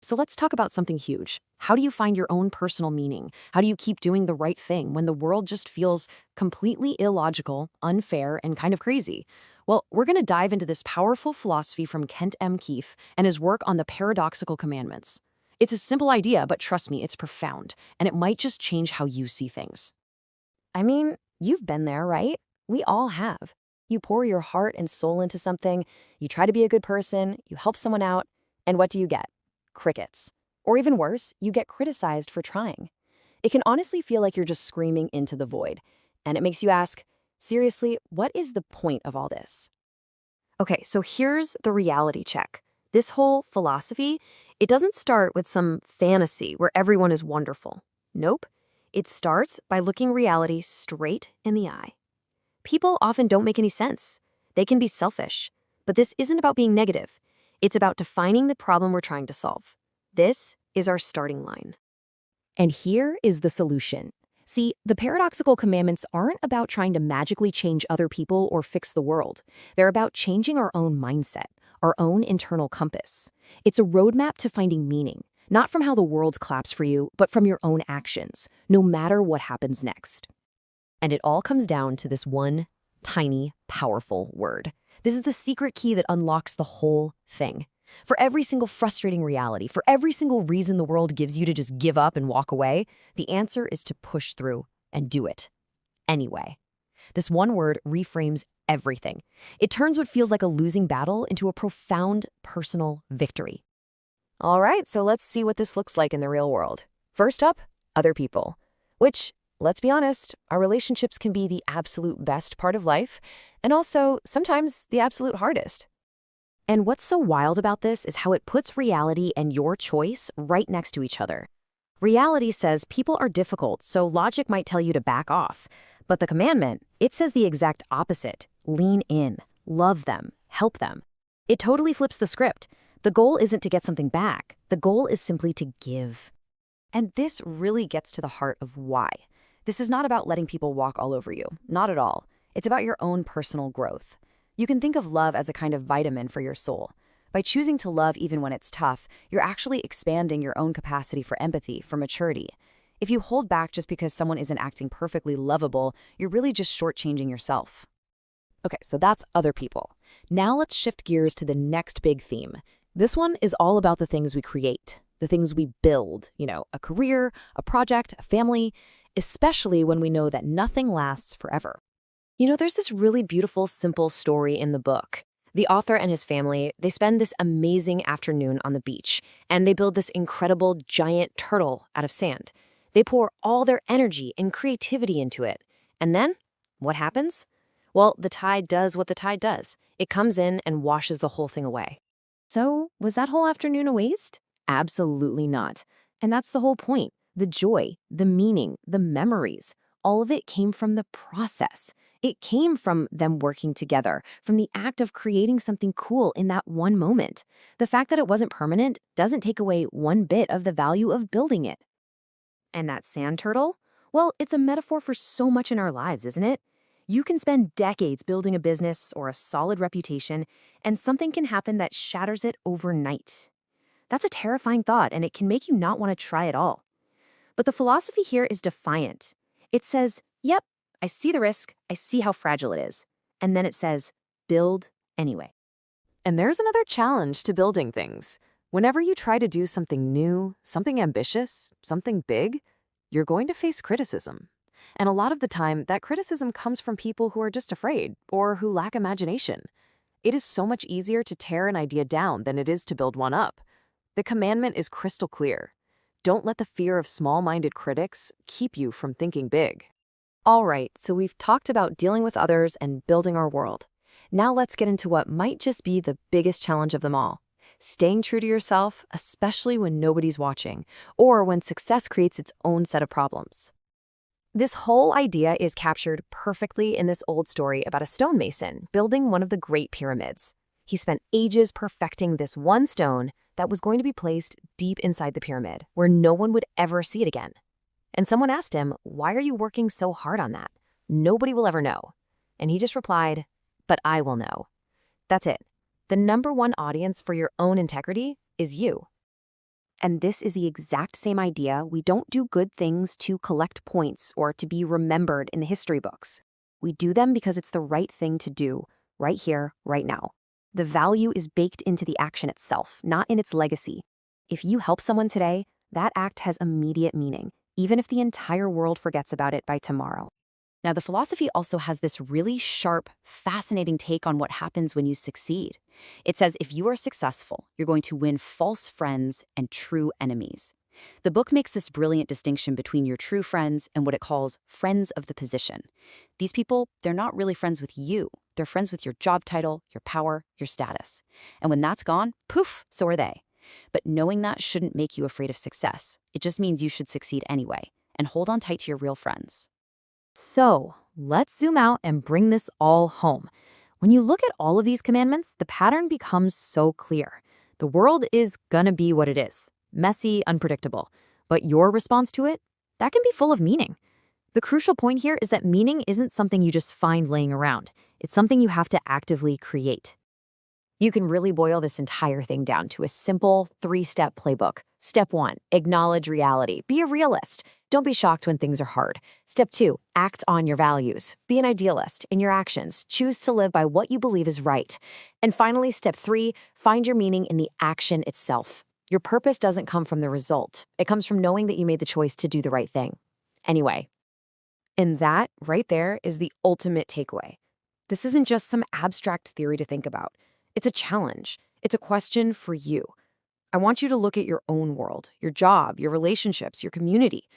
So let's talk about something huge. How do you find your own personal meaning? How do you keep doing the right thing when the world just feels completely illogical, unfair, and kind of crazy? Well, we're going to dive into this powerful philosophy from Kent M. Keith and his work on the paradoxical commandments. It's a simple idea, but trust me, it's profound, and it might just change how you see things. I mean, you've been there, right? We all have. You pour your heart and soul into something, you try to be a good person, you help someone out, and what do you get? Crickets. Or even worse, you get criticized for trying. It can honestly feel like you're just screaming into the void. And it makes you ask, seriously, what is the point of all this? Okay, so here's the reality check. This whole philosophy, it doesn't start with some fantasy where everyone is wonderful. Nope. It starts by looking reality straight in the eye. People often don't make any sense. They can be selfish. But this isn't about being negative. It's about defining the problem we're trying to solve. This is our starting line. And here is the solution. See, the paradoxical commandments aren't about trying to magically change other people or fix the world. They're about changing our own mindset, our own internal compass. It's a roadmap to finding meaning, not from how the world claps for you, but from your own actions, no matter what happens next. And it all comes down to this one tiny, powerful word. This is the secret key that unlocks the whole thing. For every single frustrating reality, for every single reason the world gives you to just give up and walk away, the answer is to push through and do it anyway. This one word reframes everything. It turns what feels like a losing battle into a profound personal victory. All right, so let's see what this looks like in the real world. First up, other people. Which, let's be honest, our relationships can be the absolute best part of life, and also sometimes the absolute hardest. And what's so wild about this is how it puts reality and your choice right next to each other. Reality says people are difficult, so logic might tell you to back off. But the commandment, it says the exact opposite. Lean in, love them, help them. It totally flips the script. The goal isn't to get something back. The goal is simply to give. And this really gets to the heart of why. This is not about letting people walk all over you. Not at all. It's about your own personal growth. You can think of love as a kind of vitamin for your soul. By choosing to love even when it's tough, you're actually expanding your own capacity for empathy, for maturity. If you hold back just because someone isn't acting perfectly lovable, you're really just shortchanging yourself. Okay, so that's other people. Now let's shift gears to the next big theme. This one is all about the things we create, the things we build, a career, a project, a family, especially when we know that nothing lasts forever. There's this really beautiful, simple story in the book. The author and his family, they spend this amazing afternoon on the beach, and they build this incredible giant turtle out of sand. They pour all their energy and creativity into it. And then, what happens? Well, the tide does what the tide does. It comes in and washes the whole thing away. So, was that whole afternoon a waste? Absolutely not. And that's the whole point. The joy, the meaning, the memories, all of it came from the process. It came from them working together, from the act of creating something cool in that one moment. The fact that it wasn't permanent doesn't take away one bit of the value of building it. And that sand turtle? Well, it's a metaphor for so much in our lives, isn't it? You can spend decades building a business or a solid reputation, and something can happen that shatters it overnight. That's a terrifying thought, and it can make you not want to try at all. But the philosophy here is defiant. It says, yep, I see the risk, I see how fragile it is. And then it says, build anyway. And there's another challenge to building things. Whenever you try to do something new, something ambitious, something big, you're going to face criticism. And a lot of the time, that criticism comes from people who are just afraid or who lack imagination. It is so much easier to tear an idea down than it is to build one up. The commandment is crystal clear. Don't let the fear of small-minded critics keep you from thinking big. All right, so we've talked about dealing with others and building our world. Now let's get into what might just be the biggest challenge of them all. Staying true to yourself, especially when nobody's watching, or when success creates its own set of problems. This whole idea is captured perfectly in this old story about a stonemason building one of the Great Pyramids. He spent ages perfecting this one stone that was going to be placed deep inside the pyramid, where no one would ever see it again. And someone asked him, "Why are you working so hard on that? Nobody will ever know." And he just replied, "But I will know." That's it. The number one audience for your own integrity is you. And this is the exact same idea. We don't do good things to collect points or to be remembered in the history books. We do them because it's the right thing to do, right here, right now. The value is baked into the action itself, not in its legacy. If you help someone today, that act has immediate meaning, even if the entire world forgets about it by tomorrow. Now, the philosophy also has this really sharp, fascinating take on what happens when you succeed. It says if you are successful, you're going to win false friends and true enemies. The book makes this brilliant distinction between your true friends and what it calls friends of the position. These people, they're not really friends with you. They're friends with your job title, your power, your status. And when that's gone, poof, so are they. But knowing that shouldn't make you afraid of success. It just means you should succeed anyway. And hold on tight to your real friends. So, let's zoom out and bring this all home. When you look at all of these commandments, the pattern becomes so clear. The world is gonna be what it is, messy, unpredictable. But your response to it, that can be full of meaning. The crucial point here is that meaning isn't something you just find laying around. It's something you have to actively create. You can really boil this entire thing down to a simple 3-step playbook. Step 1, acknowledge reality. Be a realist. Don't be shocked when things are hard. Step 2, act on your values. Be an idealist in your actions. Choose to live by what you believe is right. And finally, step 3, find your meaning in the action itself. Your purpose doesn't come from the result. It comes from knowing that you made the choice to do the right thing. Anyway, and that right there is the ultimate takeaway. This isn't just some abstract theory to think about. It's a challenge. It's a question for you. I want you to look at your own world, your job, your relationships, your community.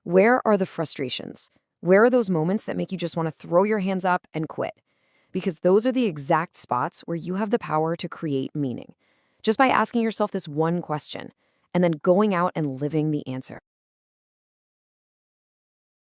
Where are the frustrations? Where are those moments that make you just want to throw your hands up and quit? Because those are the exact spots where you have the power to create meaning. Just by asking yourself this one question and then going out and living the answer.